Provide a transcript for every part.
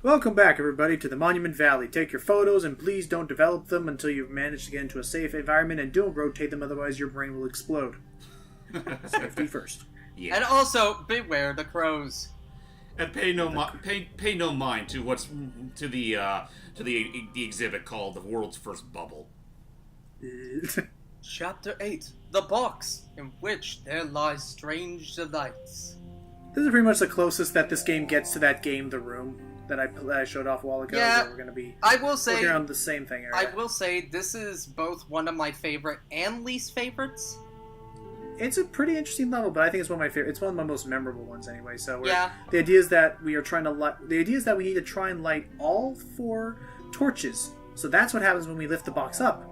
Welcome back, everybody, to the Monument Valley. Take your photos and please don't develop them until you've managed to get into a safe environment, and don't rotate them, otherwise your brain will explode. Safety first. Yeah. And also, beware the crows. And pay no mind to the exhibit called "The World's First Bubble." Chapter 8: The Box in Which There Lies Strange Delights. This is pretty much the closest that this game gets to that game, The Room, that I showed off a while ago. Yeah, we're going to be working around the same thing area. I will say this is both one of my favorite and least favorites. It's a pretty interesting level, but I think it's one of my favorite. It's one of my most memorable ones, anyway. So yeah. The idea is that we are trying to the idea is that we need to try and light all 4 torches. So that's what happens when we lift the box up.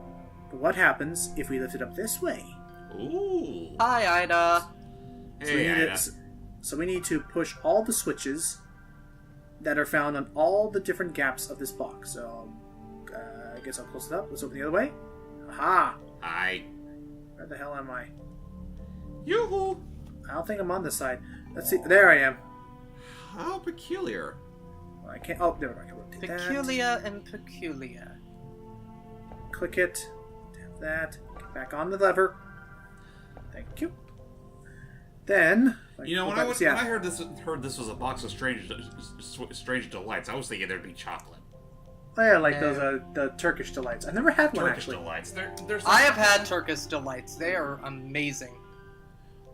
But what happens if we lift it up this way? Ooh. Hi, Ida. Hey, So we need to push all the switches that are found on all the different gaps of this box. So I guess I'll close it up. Let's open the other way. Aha! Hi. Where the hell am I? Yoo-hoo! I don't think I'm on this side. Let's see. There I am. How peculiar. Well, I can't. Oh, never mind. I can rotate Peculiar and peculiar. Click it. Tap that. Get back on the lever. Thank you. Then, you know, when I heard this was a box of strange delights, I was thinking there'd be chocolate. Oh yeah, like those the Turkish delights. I've never had one actually. Turkish delights. I have had Turkish delights. They are amazing.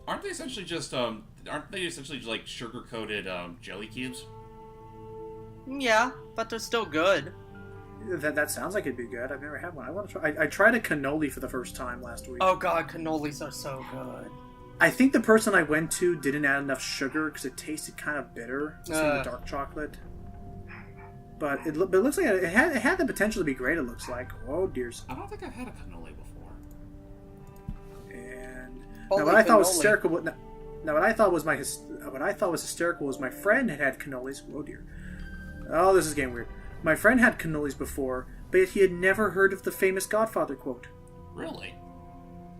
Aren't they essentially just like sugar coated jelly cubes? Yeah, but they're still good. That sounds like it'd be good. I've never had one. I want to try. I tried a cannoli for the first time last week. Oh god, cannolis are so good. I think the person I went to didn't add enough sugar because it tasted kind of bitter. The dark chocolate. But it looks like it had the potential to be great. It looks like. Oh dears. I don't think I've had a cannoli before. And now what I thought was hysterical. Now what I thought was hysterical was my friend had cannolis. Oh dear. Oh, this is getting weird. My friend had cannolis before, but he had never heard of the famous Godfather quote. Really?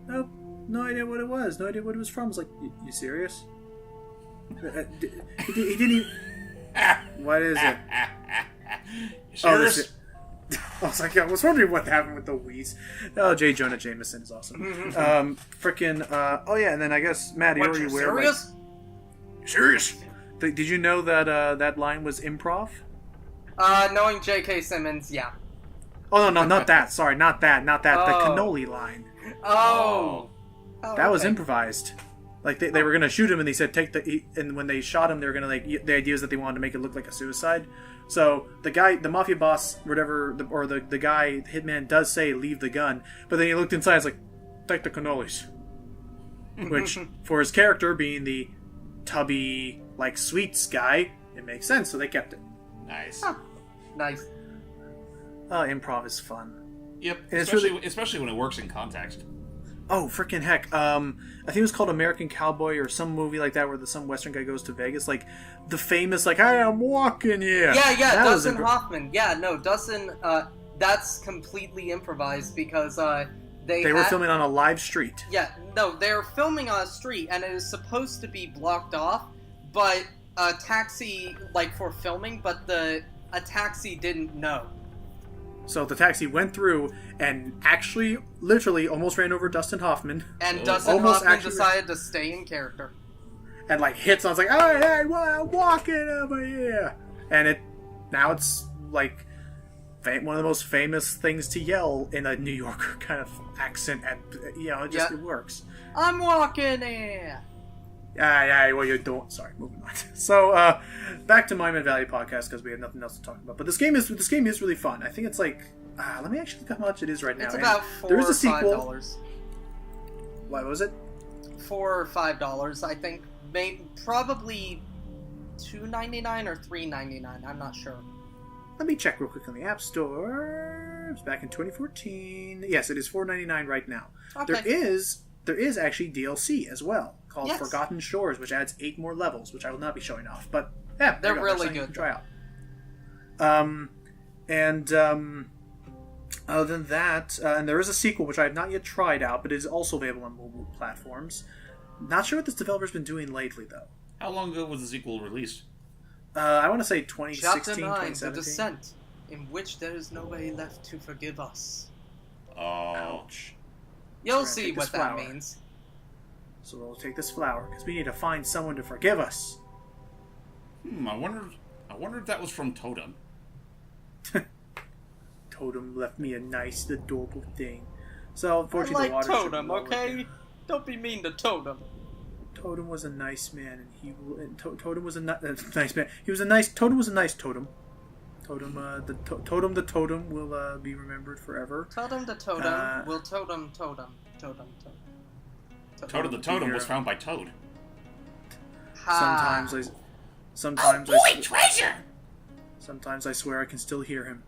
Nope. No idea what it was. No idea what it was from. I was like, you serious? He didn't even... What is it? You serious? I was wondering what happened with the Wheeze. Oh, J. Jonah Jameson is awesome. Oh yeah, and then I guess, Matt, you already aware... Serious? Serious? Did you know that that line was improv? Knowing J.K. Simmons, yeah. Oh, no, not that. Sorry, not that. Oh. The cannoli line. Oh, that was improvised. Like they were gonna shoot him, and they said and when they shot him, they were gonna the idea is that they wanted to make it look like a suicide. So the mafia boss, whatever, the guy, the hitman, does say leave the gun, but then he looked inside, it's like, take the cannolis, which for his character being the tubby like sweets guy, it makes sense, so they kept it. Nice. Huh. Nice. Improv is fun. Yep, and especially when it works in context. Oh, freaking heck. I think it was called American Cowboy or some movie like that where some Western guy goes to Vegas. Like, the famous, like, I am walking here. Yeah, Dustin Hoffman. Yeah, no, Dustin, that's completely improvised because they were filming on a live street. Yeah, no, they're filming on a street and it is supposed to be blocked off, but a taxi, like, for filming, but a taxi didn't know. So the taxi went through and actually, literally, almost ran over Dustin Hoffman. And Dustin Hoffman decided to stay in character. And like hits on, it's like, hey, I'm walking over here. And now it's like one of the most famous things to yell in a New Yorker kind of accent. And, it works. I'm walking here. Yeah, well, you don't. Sorry, moving on. So, back to Monument Valley podcast because we have nothing else to talk about. But this game is really fun. I think it's like, let me actually look how much it is right now. It's about $4 there is a sequel. or $5. What was it? $4 or $5, I think. Probably $2.99 or $3.99. I'm not sure. Let me check real quick on the App Store. It's back in 2014. Yes, it is $4.99 right now. Okay. There is actually DLC as well called Forgotten Shores, which adds 8 more levels, which I will not be showing off. But yeah, they're really good. Try out. Other than that, and there is a sequel which I have not yet tried out, but it is also available on mobile platforms. Not sure what this developer's been doing lately, though. How long ago was the sequel released? I want to say Chapter 2016, 9, The 2017. Descent, in which there is no way left to forgive us. Oh. Ouch. You'll We're gonna see take what this that flower. means. So we'll take this flower because we need to find someone to forgive us. I wonder if that was from Totem. Totem left me a nice, adorable thing. So unfortunately, I the like water should Totem, lower okay? down. Don't be mean to Totem. Totem was a nice man, and Totem was a nice man. He was a nice. Totem was a nice totem. Totem, the totem will be remembered forever. Totem the Totem Uh, will totem. Totem the Totem was found by Toad. Ha. Treasure! Sometimes I swear I can still hear him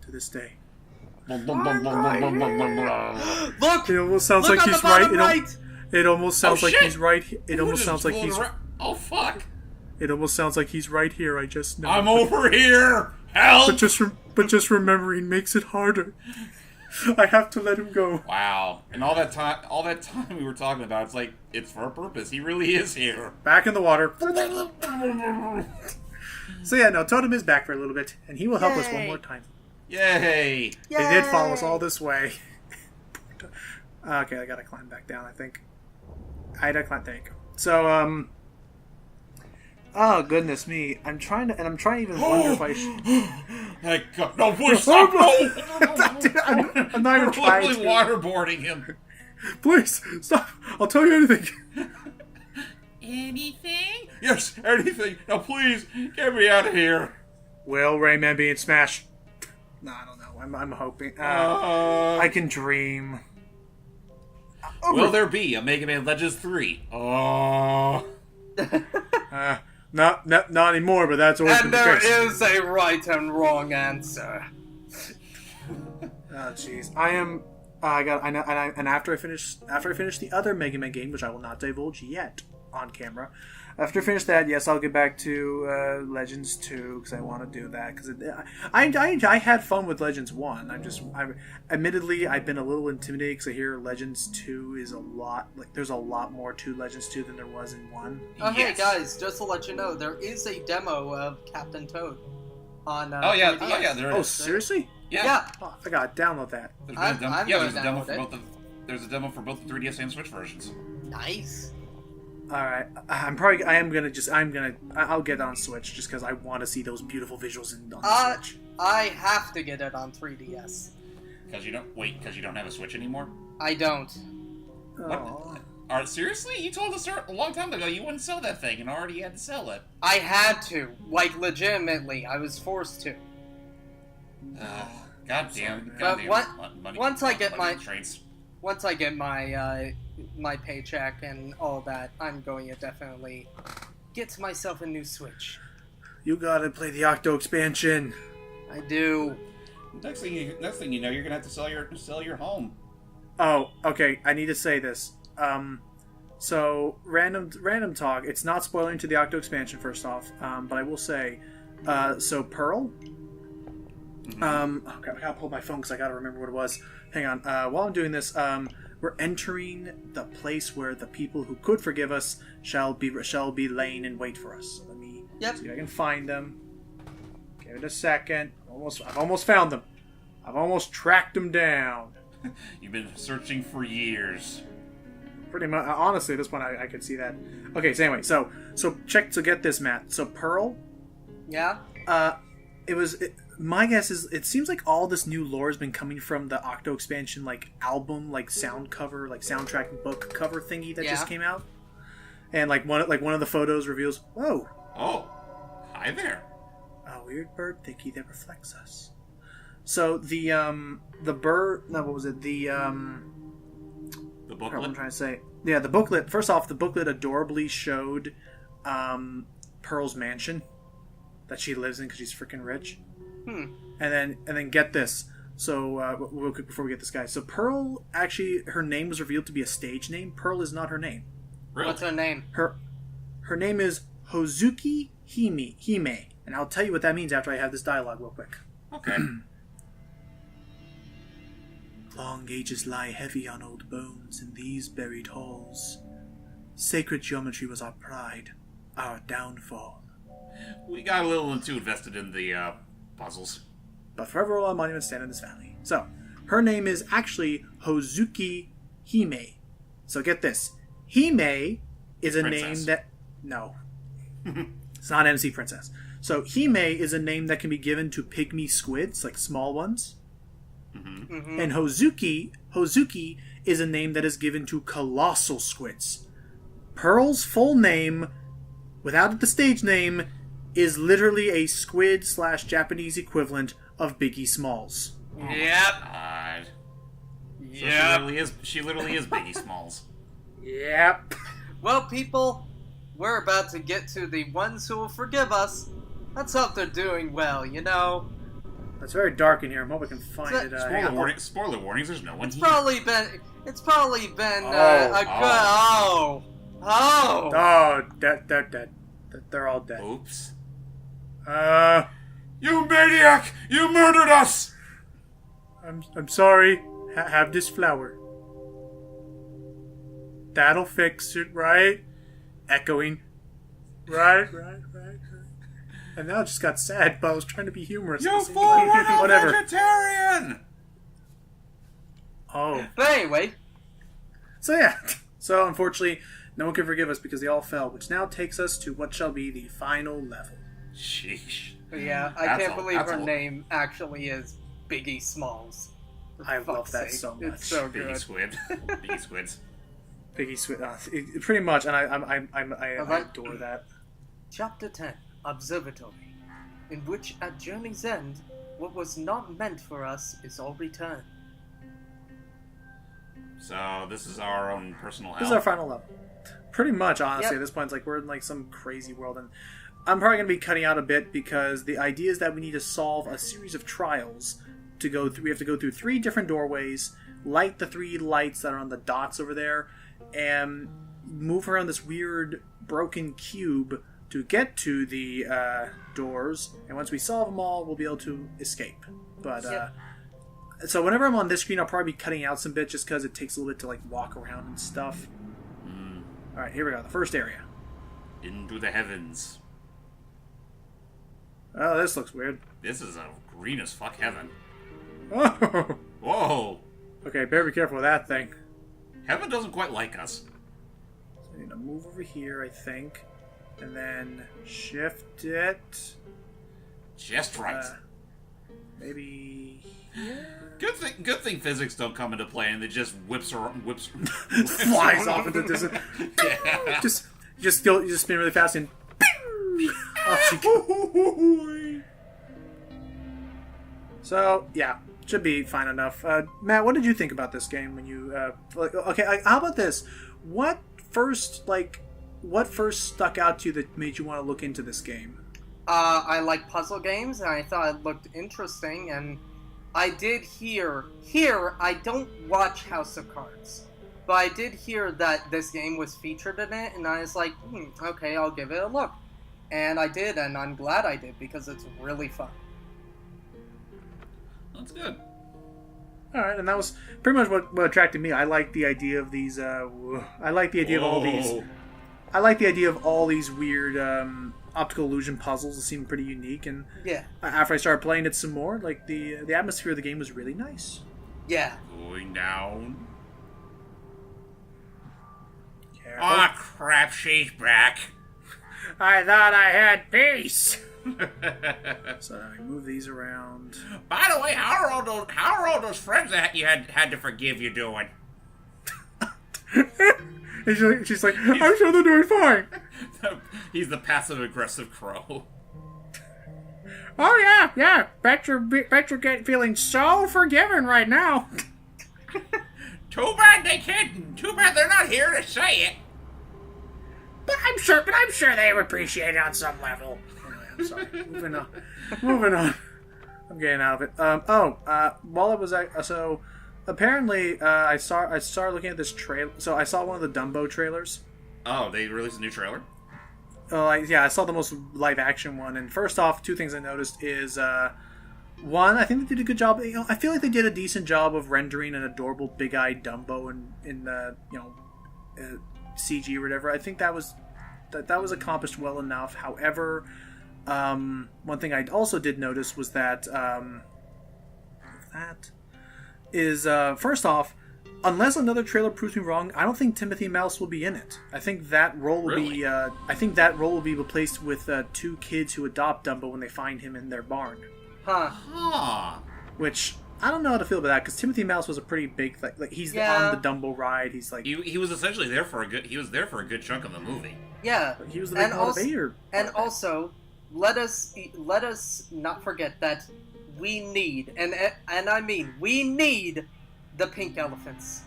to this day. Look! It almost sounds Look like on he's the bottom right. It almost sounds like shit! he's right. It almost sounds like he's. Oh fuck! It almost sounds like he's right here. I just know. I'm over here! Help! But just remembering makes it harder. I have to let him go. Wow. And all that time we were talking about, it's like, it's for a purpose. He really is here. Back in the water. So yeah, no, Totem is back for a little bit, and he will help us one Yay. more time. Yay! He did follow us all this way. Okay, I gotta climb back down, I think. I gotta climb. There you go. So, oh goodness me, I'm trying to even wonder if I should. Thank God. No, please stop! No! I'm not even We're trying literally to. waterboarding him. Please stop! I'll tell you anything. Anything? Yes, anything. Now please, get me out of here. Will Rayman be in Smash? No, I don't know. I'm hoping. I can dream. Will there be a Mega Man Legends 3? Oh. Not anymore, but that's always been And the there case. is a right and wrong answer. Oh jeez, I am. And after I finish the other Mega Man game, which I will not divulge yet on camera. After I finish that, yes, I'll get back to Legends 2 because I want to do that because I had fun with Legends 1. Admittedly, I've been a little intimidated because I hear Legends 2 is a lot there's a lot more to Legends 2 than there was in 1. Oh, Yes. hey guys, just to let you know, there is a demo of Captain Toad on. Oh yeah, 3DS. there Oh, is. seriously? Yeah. Oh, I gotta download that. There's I'm been a demo. gonna Yeah, there's a demo download for it. both the. There's a demo for both the 3DS and Switch versions. Nice. All right, I'll get on Switch just because I want to see those beautiful visuals on the Switch. I have to get it on 3DS. Because you don't have a Switch anymore. I don't. Oh. Seriously? You told us a long time ago you wouldn't sell that thing, and already had to sell it. I had to. Like, legitimately. I was forced to. God damn. Once I get my my paycheck and all that, I'm going to definitely get myself a new Switch. You gotta play the Octo expansion. I do. Next thing you know, you're gonna have to sell your home. Oh, okay. I need to say this. So random talk. It's not spoiling to the Octo expansion. First off, but I will say, so Pearl. Okay, I gotta pull my phone because I gotta remember what it was. Hang on. While I'm doing this, we're entering the place where the people who could forgive us shall be laying in wait for us. So let me see if I can find them. Give it a second. I've almost found them. I've almost tracked them down. You've been searching for years. Pretty much. Honestly, this one I could see that. Okay. So anyway, so get this, Matt. So Pearl. Yeah? My guess is it seems like all this new lore has been coming from the Octo expansion album, sound cover, soundtrack book cover thingy that just came out. And one of the photos reveals, whoa. Oh. Hi there. A weird bird thingy that reflects us. So the bird, no, what was it? The booklet. what I'm trying to say. Yeah, the booklet. First off, the booklet adorably showed Pearl's mansion that she lives in because she's freaking rich. And then get this. So real quick before we get this guy. So Pearl, actually, her name was revealed to be a stage name. Pearl is not her name. Really? What's her name? Her name is Hozuki Hime, and I'll tell you what that means after I have this dialogue real quick. Okay. Long ages lie heavy on old bones in these buried halls. Sacred geometry was our pride, our downfall. We got a little too invested in the puzzles. But forever will our monument stand in this valley. So, her name is actually Hozuki Hime. So get this. Hime is a Princess. name that... No. It's not MC Princess. So, Hime is a name that can be given to pygmy squids, like small ones. Mm-hmm. And Hozuki is a name that is given to colossal squids. Pearl's full name, without the stage name, is literally a squid / Japanese equivalent of Biggie Smalls. Yep. God. So Yep. she literally is Biggie Smalls. Yep. Well, people, we're about to get to the ones who will forgive us. Let's hope they're doing well, you know? It's very dark in here. I'm hoping I can find it. Spoiler warnings, there's no one It's here. probably been a good... Oh, they're all dead. Oops. Uh, You maniac! You murdered us! I'm sorry. Have this flower. That'll fix it, right? Echoing. Right. And now it just got sad, but I was trying to be humorous. You at the same fool! time. Whatever. Vegetarian! Oh. But anyway, So yeah. So unfortunately, no one can forgive us because they all fell, which now takes us to what shall be the final level. Sheesh. yeah, I That's can't all- believe that's her all. name actually is Biggie Smalls. For I love fuck's that sake. so much. It's so Biggie good. squid. Biggie squids. Piggy Sweet. Pretty much, and I Okay. adore that. Chapter 10, Observatory, in which at journey's end, what was not meant for us is all returned. So this is our own personal hell. This is our final level. Pretty much, honestly, Yep. at this point, it's like we're in like some crazy world, and I'm probably going to be cutting out a bit because the idea is that we need to solve a series of trials to go through. We have to go through 3 different doorways, light the 3 lights that are on the dots over there, and move around this weird broken cube to get to the doors. And once we solve them all, we'll be able to escape. But Yep. so whenever I'm on this screen, I'll probably be cutting out some bits just because it takes a little bit to like walk around and stuff. All right, here we go. The first area. Into the heavens. Oh, this looks weird. This is a green as fuck heaven. Oh, Whoa! okay. Better be careful with that thing. Heaven doesn't quite like us. So I need to move over here, I think, and then shift it. Just right. Maybe. Good thing physics don't come into play and it just whips Flies off into distance. Yeah. You just spin really fast and. Off she goes. So yeah, should be fine enough. Matt, what did you think about this game when you? Okay, how about this? What first stuck out to you that made you want to look into this game? I like puzzle games, and I thought it looked interesting, and I did hear... I don't watch House of Cards, but I did hear that this game was featured in it, and I was like, okay, I'll give it a look. And I did, and I'm glad I did, because it's really fun. That's good. All right, and that was pretty much what attracted me. I like the idea of these. I like the idea of all these. Whoa. I like the idea of all these weird optical illusion puzzles. It seemed pretty unique, and Yeah. after I started playing it some more, like the atmosphere of the game was really nice. Yeah. Going down. Careful. Ah, crap, she's back. I thought I had peace. So let me move these around. By the way, how are all those friends that you had to forgive you doing? And she's like, I'm sure they're doing fine. He's the passive-aggressive crow. Oh yeah. Bet you're feeling so forgiven right now. Too bad they can't. Too bad they're not here to say it. But I'm sure they would appreciate it on some level. Anyway, I'm sorry. Moving on. I'm getting out of it. While I was so apparently I started looking at this trailer. So I saw one of the Dumbo trailers. Oh, they released a new trailer? I saw the most live action one. And first off, 2 things I noticed is one, I think they did a good job. I feel like they did a decent job of rendering an adorable big-eyed Dumbo in CG or whatever. I think that was accomplished well enough. However, one thing I also did notice was that first off, unless another trailer proves me wrong, I don't think Timothy Mouse will be in it. I think that role will Really? be replaced with 2 kids who adopt Dumbo when they find him in their barn. Huh. Huh. Which I don't know how to feel about that, because Timothy Mouse was a pretty big like he's on the Dumbo ride. He's like He was essentially there for a good chunk of the movie. Yeah. he was the big motivator. And also, let us not forget that we need, and I mean we need, the pink elephants.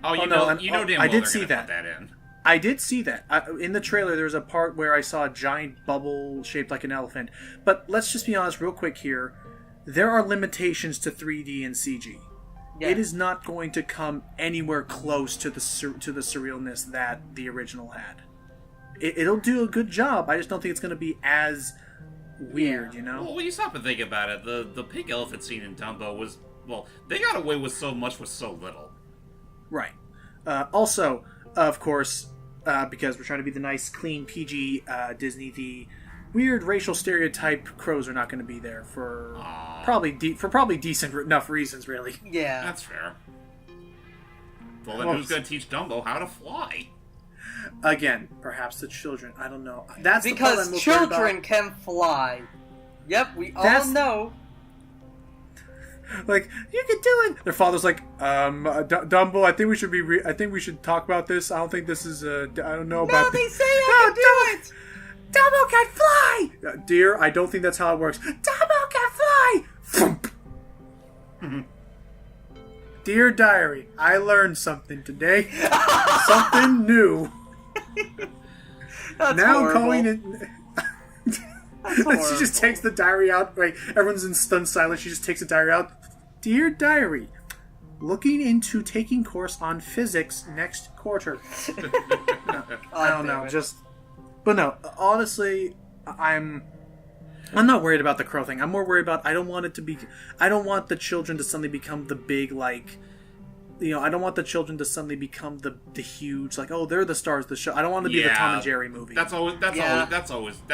Oh, no, damn I well did they're see gonna that. put that in. I did see that. In the trailer, there's a part where I saw a giant bubble shaped like an elephant. But let's just be honest real quick here. There are limitations to 3D and CG. Yeah. It is not going to come anywhere close to the surrealness that the original had. It'll do a good job. I just don't think it's going to be as weird, you know? Well, when you stop and think about it, the pink elephant scene in Dumbo was, well, they got away with so much with so little. Right. Also, of course, because we're trying to be the nice, clean, PG Disney, the weird racial stereotype crows are not going to be there for probably decent enough reasons, really. Yeah. That's fair. Well, then who's going to teach Dumbo how to fly? Again, perhaps the children. I don't know. That's because the part I'm most worried children about. can fly. Yep, we all That's- know. Like, you can do it. Their father's like, Dumbo, I think we should I think we should talk about this. I don't think this is. I don't know about. No, they say I can do it. Dumbo can fly. Dear, I don't think that's how it works. Dumbo can fly. Thump. Dear diary, I learned something today. Something new. That's Now horrible. I'm calling it. That's She horrible. just takes the diary out. Right, everyone's in stunned silence. She just takes the diary out. Dear diary, looking into taking course on physics next quarter. No, I don't know. But no. Honestly, I'm not worried about the crow thing. I'm more worried about I don't want the children to suddenly become the big I don't want the children to suddenly become the huge they're the stars of the show. I don't want to be the Tom and Jerry movie. That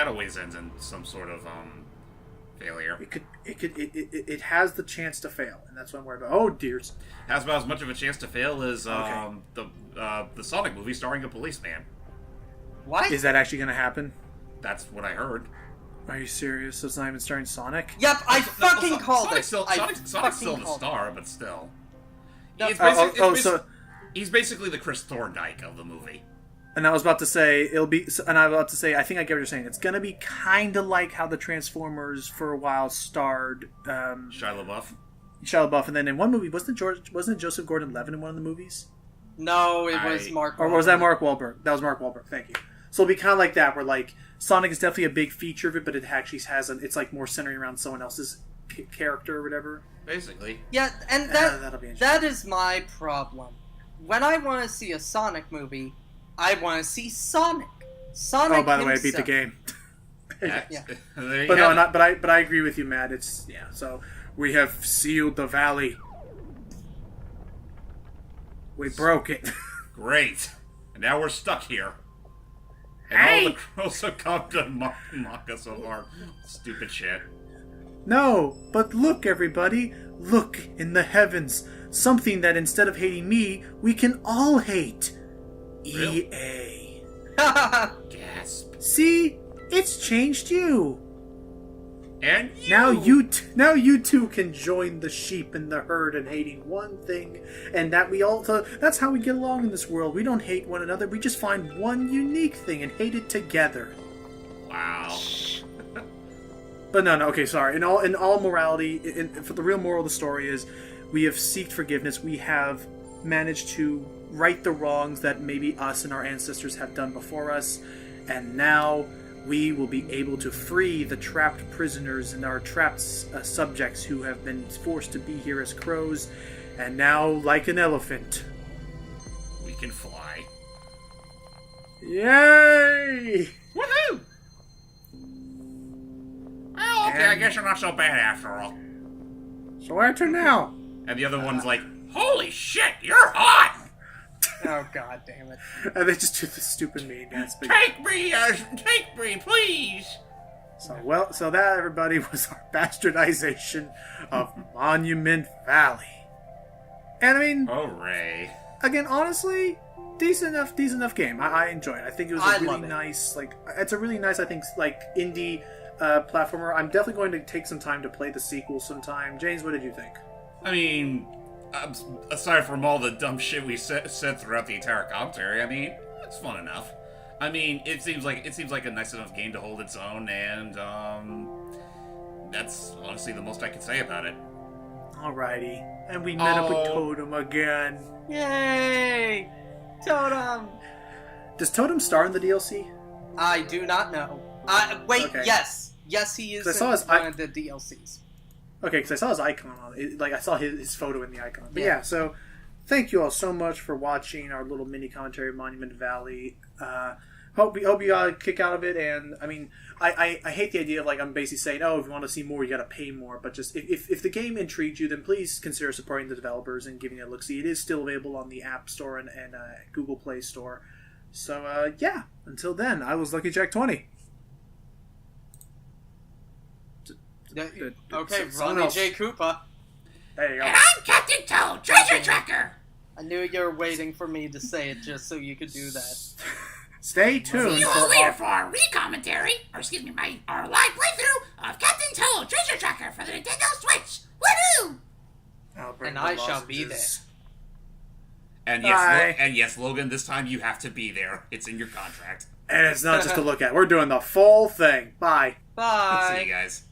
always ends in some sort of failure. It has the chance to fail, and that's what I'm worried about. Oh dears. Has about as much of a chance to fail as the Sonic movie starring a policeman. What? Is that actually going to happen? That's what I heard. Are you serious? So it's not even starring Sonic? Yep, I fucking called it. Sonic's still the star, but still. No. He's basically the Chris Thorndike of the movie. And I was about to say I think I get what you're saying. It's gonna be kind of like how the Transformers for a while starred Shia LaBeouf, and then in one movie wasn't it Joseph Gordon-Levitt in one of the movies? No, it was Mark Wahlberg. Or was that Mark Wahlberg? That was Mark Wahlberg. Thank you. So it'll be kind of like that, where Sonic is definitely a big feature of it, but it actually it's more centering around someone else's character or whatever. Basically. Yeah, and that'll be interesting. that is my problem. When I want to see a Sonic movie, I want to see Sonic. Sonic. Oh, by the way, I beat the himself. game. Yeah. But I agree with you, Matt. So we have sealed the valley. We broke it. Great. And now we're stuck here. And all the crows have come to mock us of our stupid shit. No, but look, everybody. Look in the heavens. Something that instead of hating me, we can all hate. Really? EA. Gasp. See? It's changed you. And Now you two can join the sheep in the herd in hating one thing, and that's how we get along in this world. We don't hate one another. We just find one unique thing and hate it together. Wow. But no, okay, sorry. In all morality, for the real moral of the story is, we have sought forgiveness. We have managed to right the wrongs that maybe us and our ancestors have done before us, and now we will be able to free the trapped prisoners and our trapped subjects who have been forced to be here as crows, and now, like an elephant, We can fly. yay! Woohoo! Well, okay, I guess you're not so bad after all. So where to now? And the other one's like, holy shit, you're hot! Oh, god damn it. And they just do the stupid mean dance. Take me, please! So that, everybody, was our bastardization of Monument Valley. And I mean, hooray! Again, honestly, decent enough game. I enjoyed it. I think it was a really nice, it's a really nice, I think, indie platformer. I'm definitely going to take some time to play the sequel sometime. James, what did you think? I mean, aside from all the dumb shit we said throughout the entire commentary, I mean, it's fun enough. I mean, it seems like a nice enough game to hold its own, and that's honestly the most I can say about it. Alrighty, and we met up with Totem again. Yay! Totem! Does Totem star in the DLC? I do not know. Wait, Okay. Yes, he is I saw one of the DLCs. Okay, because I saw his icon on it. I saw his photo in the icon. But yeah, so thank you all so much for watching our little mini commentary of Monument Valley. Hope you got a kick out of it. And I mean, I hate the idea of I'm basically saying, oh, if you want to see more, you got to pay more. But just if the game intrigued you, then please consider supporting the developers and giving it a look. See, it is still available on the App Store and Google Play Store. So yeah, until then, I was Lucky Jack 20. Okay, Ronnie J. Koopa. There you go. And I'm Captain Toad, Treasure Tracker. I knew you were waiting for me to say it just so you could do that. Stay tuned. See you all later for our re-commentary, or excuse me, our live playthrough of Captain Toad, Treasure Tracker for the Nintendo Switch. Woohoo! And I shall be there. And yes, Logan, this time you have to be there. It's in your contract. And it's not just to look at. We're doing the full thing. Bye. Bye. See you guys.